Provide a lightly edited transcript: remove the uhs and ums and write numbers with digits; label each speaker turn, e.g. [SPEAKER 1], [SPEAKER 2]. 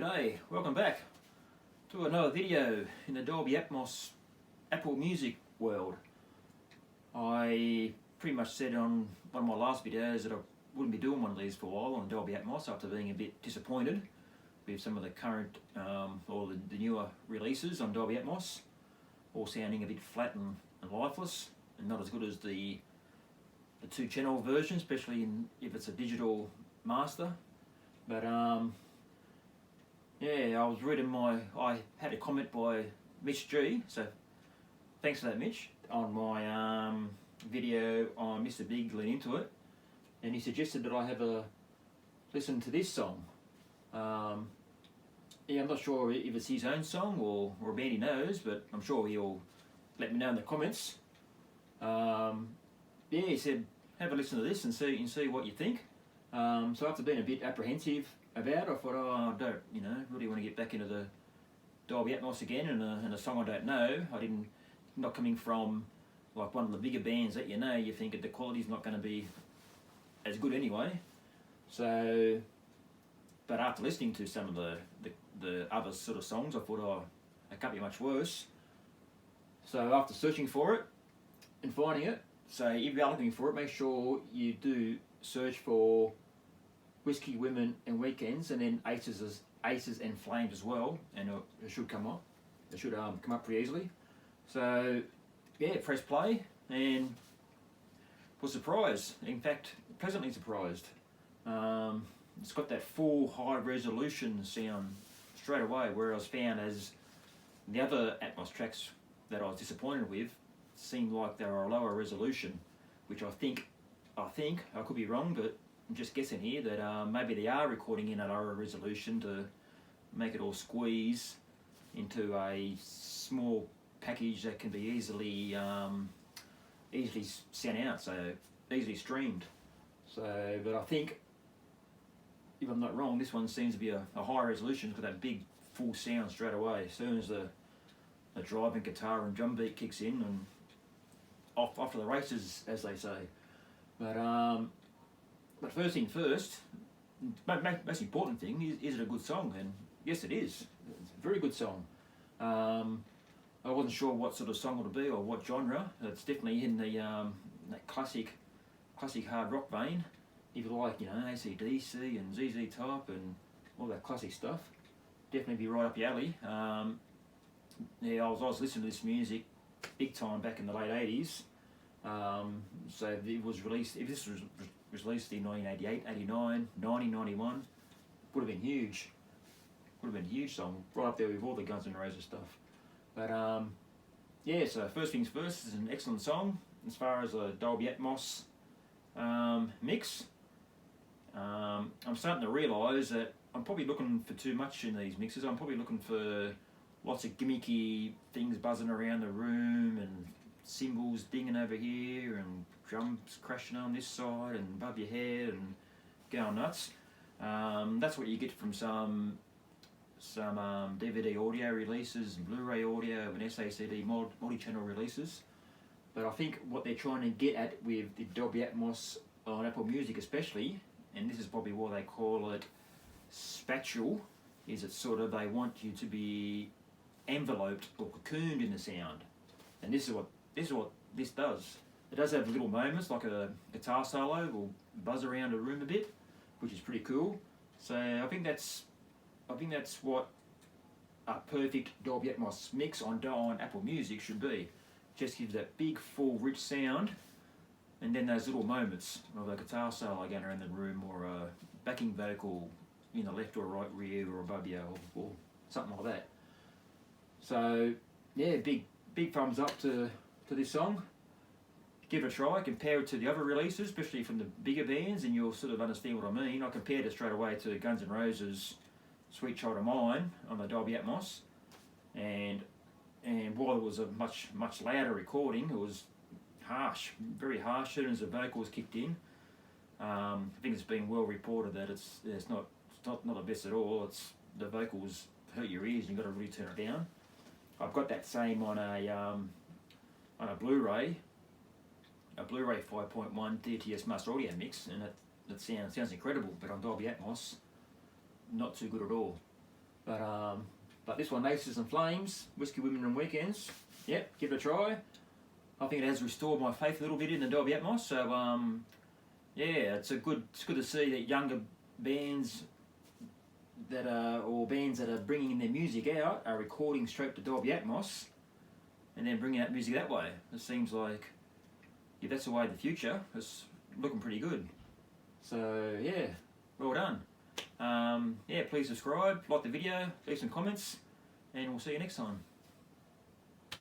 [SPEAKER 1] G'day, welcome back to another video in the Dolby Atmos Apple Music world. I pretty much said on one of my last videos that I wouldn't be doing one of these for a while on Dolby Atmos after being a bit disappointed with some of the current or the newer releases on Dolby Atmos, all sounding a bit flat and lifeless and not as good as the two-channel version, especially if it's a digital master. But yeah, I was reading I had a comment by Mitch G, so thanks for that, Mitch, on my video on Mr. Big Lean Into It, and he suggested that I have a listen to this song. Yeah, I'm not sure if it's his own song or a band he knows, but I'm sure he'll let me know in the comments. Yeah, he said have a listen to this and see what you think. So after being a bit apprehensive about it, I thought, oh, I don't, really want to get back into the Dolby Atmos again and a song I don't know. Not coming from like one of the bigger bands that you think that the quality's not going to be as good anyway. So, but after listening to some of the other sort of songs, I thought, oh, it can't be much worse. So after searching for it and finding it, so if you are looking for it, make sure you do search for Whiskey, Women and Weekends, and then Aces and Flames as well, and it should come up. It should come up pretty easily. So yeah, press play and was surprised. In fact, pleasantly surprised. It's got that full high resolution sound straight away, whereas found as the other Atmos tracks that I was disappointed with seemed like they were a lower resolution, which I think I could be wrong, but I'm just guessing here that maybe they are recording in a lower resolution to make it all squeeze into a small package that can be easily sent out, so easily streamed. So, but I think, if I'm not wrong, this one seems to be a high resolution. It's got that big full sound straight away as soon as the driving guitar and drum beat kicks in, and off to the races, as they say. But first thing first, most important thing is it a good song? And yes, it is. It's a very good song. I wasn't sure what sort of song it would be or what genre. It's definitely in the that classic hard rock vein. If you like, AC/DC and ZZ Top and all that classic stuff, definitely be right up your alley. Yeah, I was listening to this music big time back in the late 80s. So it was released, if this was released in 1988, 89, 90, 91, would have been huge. Would have been a huge song, right up there with all the Guns N' Roses stuff. But yeah, so first things first, it's an excellent song as far as a Dolby Atmos mix. I'm starting to realise that I'm probably looking for too much in these mixes. I'm probably looking for lots of gimmicky things buzzing around the room and cymbals dinging over here and drums crashing on this side and above your head and going nuts. That's what you get from some DVD audio releases and Blu-ray audio and SACD multi-channel releases. But I think what they're trying to get at with the Dolby Atmos on Apple Music especially, and this is probably why they call it spatial, is it sort of they want you to be enveloped or cocooned in the sound. And this is what this does. It does have little moments like a guitar solo will buzz around a room a bit, which is pretty cool. So I think that's what a perfect Dolby Atmos mix on Apple Music should be. Just gives that big, full, rich sound, and then those little moments of a guitar solo going around the room, or a backing vocal in the left or right rear or above you, or something like that. So yeah, big thumbs up to this song. Give it a try, compare it to the other releases, especially from the bigger bands, and you'll sort of understand what I mean. I compared it straight away to Guns N' Roses' Sweet Child of Mine on the Dolby Atmos, and while it was a much louder recording, it was harsh, very harsh as soon as the vocals kicked in. I think it's been well reported that it's not the best at all. It's the vocals hurt your ears and you've got to really turn it down. I've got that same on a Blu-ray 5.1 DTS Master Audio mix, and that sounds incredible, but on Dolby Atmos, not too good at all. But this one, Aces and Flames, Whiskey, Women and Weekends. Yep, give it a try. I think it has restored my faith a little bit in the Dolby Atmos. So yeah, it's good to see that younger bands or bands that are bringing their music out are recording straight to Dolby Atmos and then bringing out music that way. It seems like if that's the way of the future, it's looking pretty good. So yeah, well done. Yeah, please subscribe, like the video, leave some comments, and we'll see you next time.